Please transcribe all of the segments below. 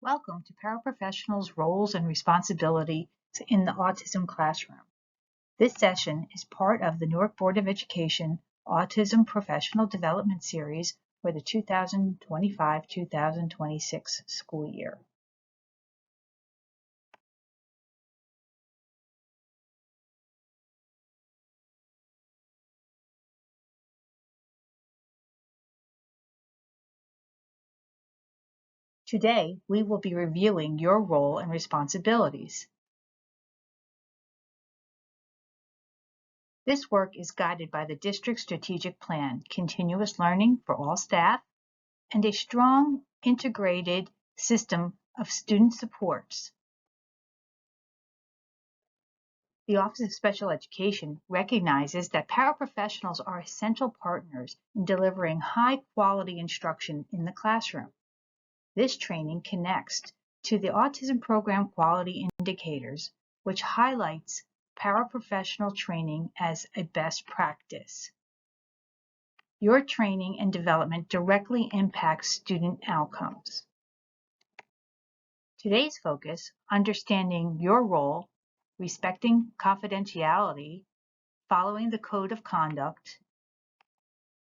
Welcome to Paraprofessionals' Roles and Responsibilities in the Autism Classroom. This session is part of the Newark Board of Education Autism Professional Development Series for the 2025-2026 school year. Today, we will be reviewing your role and responsibilities. This work is guided by the district strategic plan, continuous learning for all staff, and a strong integrated system of student supports. The Office of Special Education recognizes that paraprofessionals are essential partners in delivering high-quality instruction in the classroom. This training connects to the Autism Program Quality Indicators, which highlights paraprofessional training as a best practice. Your training and development directly impacts student outcomes. Today's focus, understanding your role, respecting confidentiality, following the code of conduct,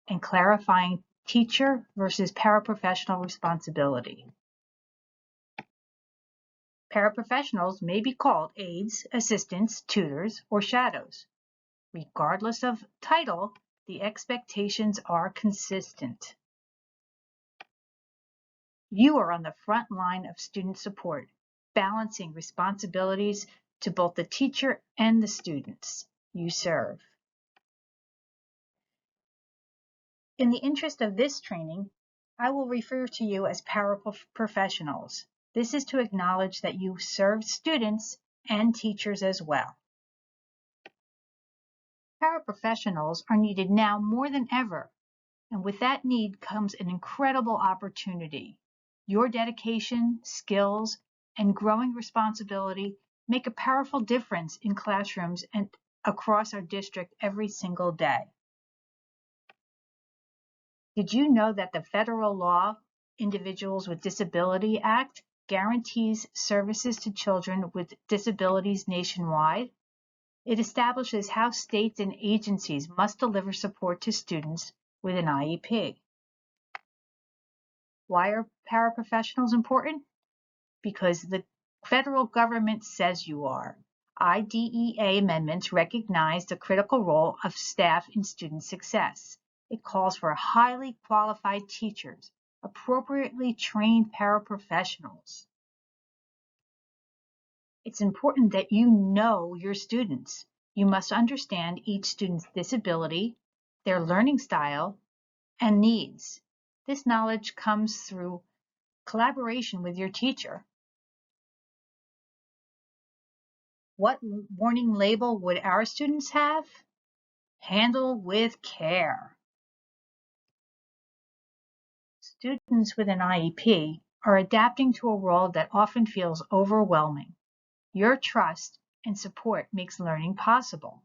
and clarifying teacher versus paraprofessional responsibility. Paraprofessionals may be called aides, assistants, tutors, or shadows. Regardless of title, the expectations are consistent. You are on the front line of student support, balancing responsibilities to both the teacher and the students you serve. In the interest of this training, I will refer to you as paraprofessionals. This is to acknowledge that you serve students and teachers as well. Paraprofessionals are needed now more than ever, and with that need comes an incredible opportunity. Your dedication, skills, and growing responsibility make a powerful difference in classrooms and across our district every single day. Did you know that the federal law, Individuals with Disability Act, guarantees services to children with disabilities nationwide? It establishes how states and agencies must deliver support to students with an IEP. Why are paraprofessionals important? Because the federal government says you are. IDEA amendments recognize the critical role of staff in student success. It calls for highly qualified teachers, appropriately trained paraprofessionals. It's important that you know your students. You must understand each student's disability, their learning style, and needs. This knowledge comes through collaboration with your teacher. What warning label would our students have? Handle with care. Students with an IEP are adapting to a world that often feels overwhelming. Your trust and support makes learning possible.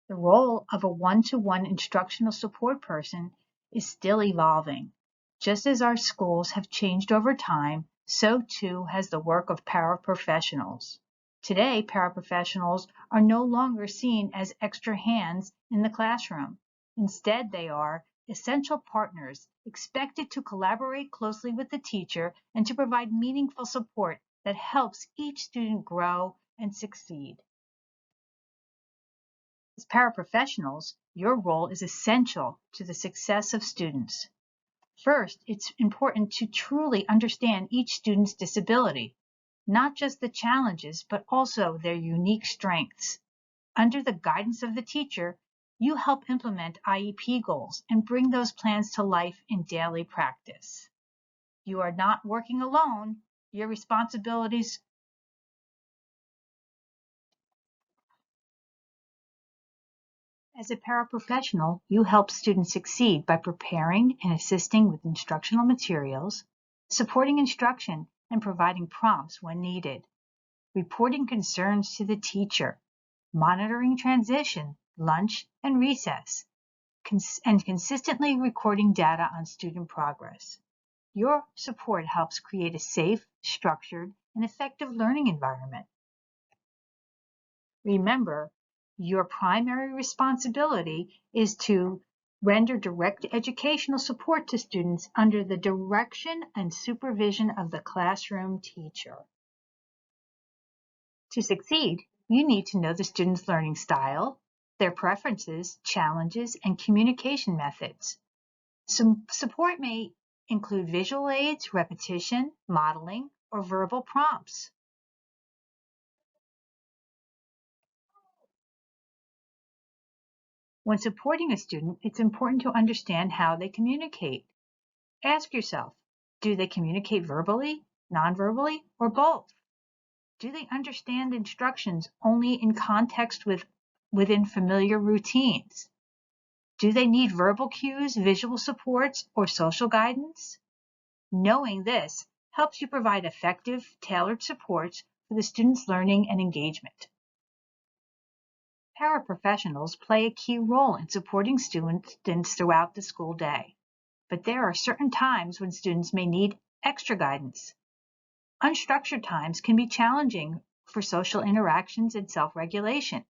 The role of a one-to-one instructional support person is still evolving. Just as our schools have changed over time, so too has the work of paraprofessionals. Today, paraprofessionals are no longer seen as extra hands in the classroom. Instead, they are essential partners expected to collaborate closely with the teacher and to provide meaningful support that helps each student grow and succeed. As paraprofessionals, your role is essential to the success of students. First, it's important to truly understand each student's disability, not just the challenges, but also their unique strengths. Under the guidance of the teacher, you help implement IEP goals and bring those plans to life in daily practice. You are not working alone. Your responsibilities as a paraprofessional, you help students succeed by preparing and assisting with instructional materials, supporting instruction, and providing prompts when needed, reporting concerns to the teacher, monitoring transition, lunch, and recess, and consistently recording data on student progress. Your support helps create a safe, structured, and effective learning environment. Remember, your primary responsibility is to render direct educational support to students under the direction and supervision of the classroom teacher. To succeed, you need to know the student's learning style, their preferences, challenges, and communication methods. Some support may include visual aids, repetition, modeling, or verbal prompts. When supporting a student, it's important to understand how they communicate. Ask yourself, do they communicate verbally, nonverbally, or both? Do they understand instructions only in context within familiar routines? Do they need verbal cues, visual supports, or social guidance? Knowing this helps you provide effective, tailored supports for the student's learning and engagement. Paraprofessionals play a key role in supporting students throughout the school day, but there are certain times when students may need extra guidance. Unstructured times can be challenging for social interactions and self-regulation.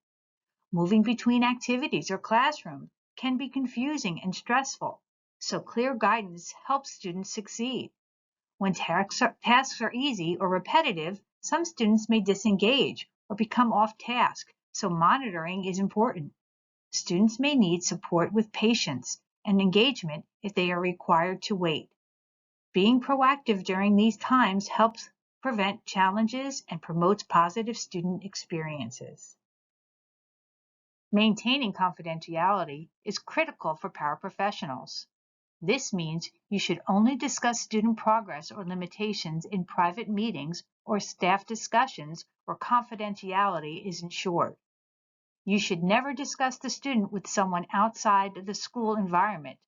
Moving between activities or classrooms can be confusing and stressful, so clear guidance helps students succeed. When tasks are easy or repetitive, some students may disengage or become off task, so monitoring is important. Students may need support with patience and engagement if they are required to wait. Being proactive during these times helps prevent challenges and promotes positive student experiences. Maintaining confidentiality is critical for paraprofessionals. This means you should only discuss student progress or limitations in private meetings or staff discussions where confidentiality is ensured. You should never discuss the student with someone outside the school environment.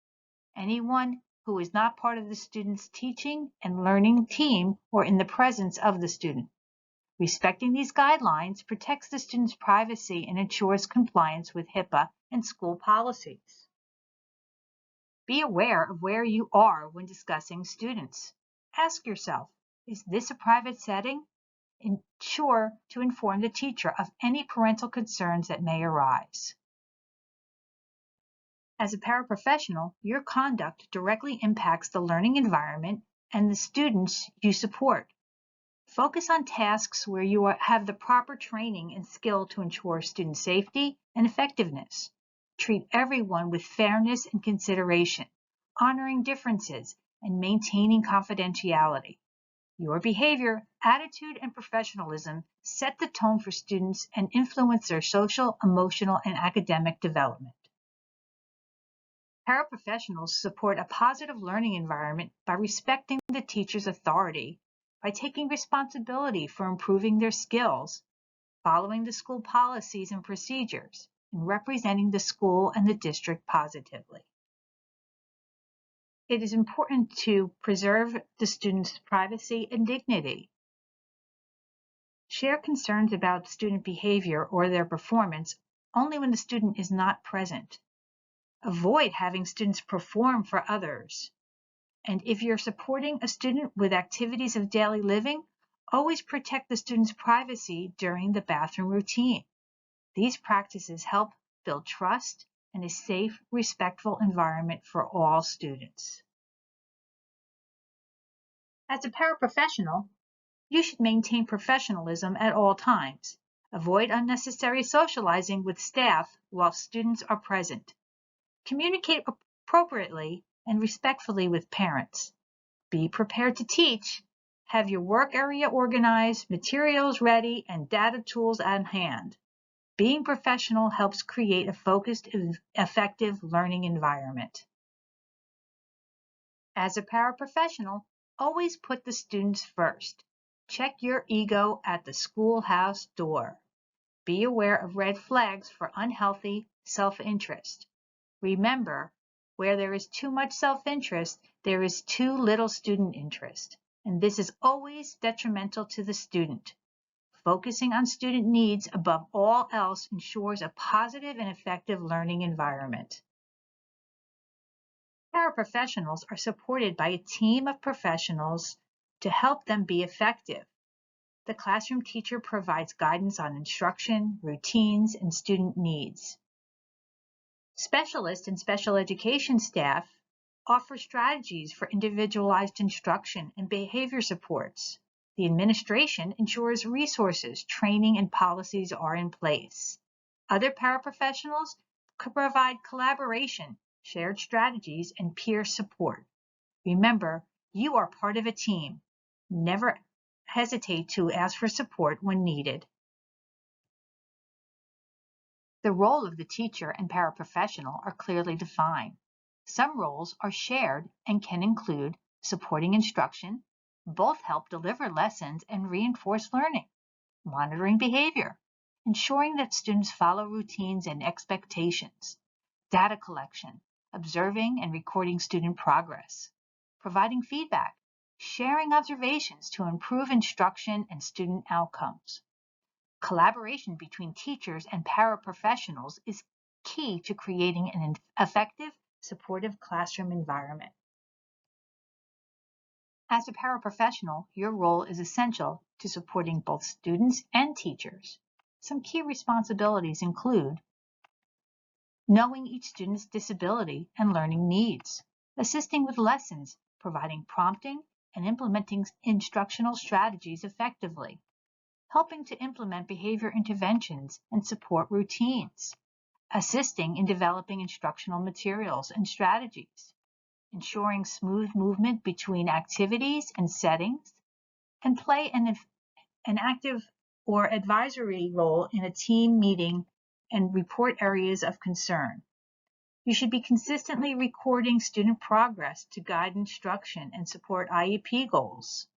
Anyone who is not part of the student's teaching and learning team or in the presence of the student. Respecting these guidelines protects the student's privacy and ensures compliance with HIPAA and school policies. Be aware of where you are when discussing students. Ask yourself, is this a private setting? Ensure to inform the teacher of any parental concerns that may arise. As a paraprofessional, your conduct directly impacts the learning environment and the students you support. Focus on tasks where you have the proper training and skill to ensure student safety and effectiveness. Treat everyone with fairness and consideration, honoring differences, and maintaining confidentiality. Your behavior, attitude, and professionalism set the tone for students and influence their social, emotional, and academic development. Paraprofessionals support a positive learning environment by respecting the teacher's authority, by taking responsibility for improving their skills, following the school policies and procedures, and representing the school and the district positively. It is important to preserve the student's privacy and dignity. Share concerns about student behavior or their performance only when the student is not present. Avoid having students perform for others. And if you're supporting a student with activities of daily living, always protect the student's privacy during the bathroom routine. These practices help build trust and a safe, respectful environment for all students. As a paraprofessional, you should maintain professionalism at all times. Avoid unnecessary socializing with staff while students are present. Communicate appropriately and respectfully with parents. Be prepared to teach. Have your work area organized, materials ready, and data tools at hand. Being professional helps create a focused and effective learning environment. As a paraprofessional, always put the students first. Check your ego at the schoolhouse door. Be aware of red flags for unhealthy self-interest. Remember, where there is too much self-interest, there is too little student interest, and this is always detrimental to the student. Focusing on student needs above all else ensures a positive and effective learning environment. Paraprofessionals are supported by a team of professionals to help them be effective. The classroom teacher provides guidance on instruction, routines, and student needs. Specialist and special education staff offer strategies for individualized instruction and behavior supports. The administration ensures resources, training, and policies are in place. Other paraprofessionals could provide collaboration, shared strategies, and peer support. Remember, you are part of a team. Never hesitate to ask for support when needed. The role of the teacher and paraprofessional are clearly defined. Some roles are shared and can include supporting instruction, both help deliver lessons and reinforce learning, monitoring behavior, ensuring that students follow routines and expectations, data collection, observing and recording student progress, providing feedback, sharing observations to improve instruction and student outcomes. Collaboration between teachers and paraprofessionals is key to creating an effective, supportive classroom environment. As a paraprofessional, your role is essential to supporting both students and teachers. Some key responsibilities include knowing each student's disability and learning needs, assisting with lessons, providing prompting, and implementing instructional strategies effectively, helping to implement behavior interventions and support routines, assisting in developing instructional materials and strategies, ensuring smooth movement between activities and settings, and play an active or advisory role in a team meeting and report areas of concern. You should be consistently recording student progress to guide instruction and support IEP goals.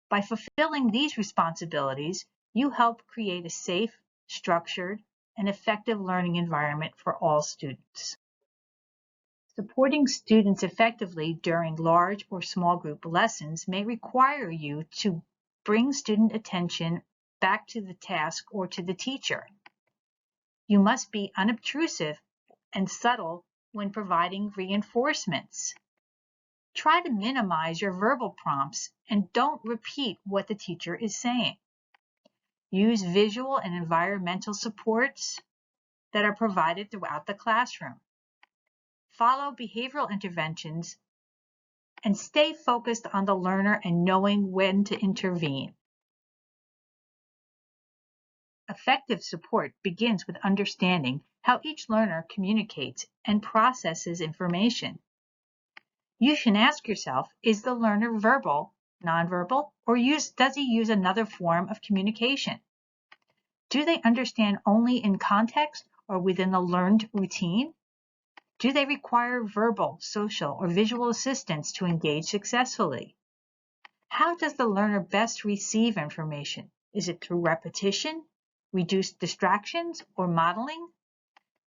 By fulfilling these responsibilities, you help create a safe, structured, and effective learning environment for all students. Supporting students effectively during large or small group lessons may require you to bring student attention back to the task or to the teacher. You must be unobtrusive and subtle when providing reinforcements. Try to minimize your verbal prompts and don't repeat what the teacher is saying. Use visual and environmental supports that are provided throughout the classroom. Follow behavioral interventions and stay focused on the learner and knowing when to intervene. Effective support begins with understanding how each learner communicates and processes information. You should ask yourself, is the learner verbal, nonverbal, or does he use another form of communication? Do they understand only in context or within the learned routine? Do they require verbal, social, or visual assistance to engage successfully? How does the learner best receive information? Is it through repetition, reduced distractions, or modeling?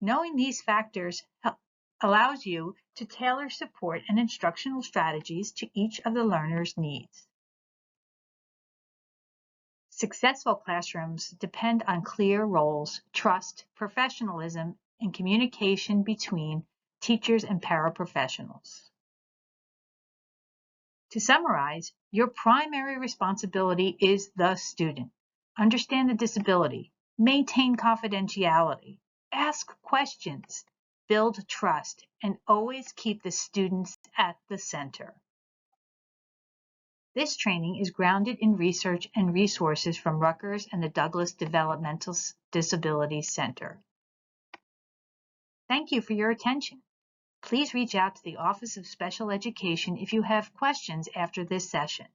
Knowing these factors allows you to tailor support and instructional strategies to each of the learner's needs. Successful classrooms depend on clear roles, trust, professionalism, and communication between teachers and paraprofessionals. To summarize, your primary responsibility is the student. Understand the disability, maintain confidentiality, ask questions, build trust, and always keep the students at the center. This training is grounded in research and resources from Rutgers and the Douglas Developmental Disabilities Center. Thank you for your attention. Please reach out to the Office of Special Education if you have questions after this session.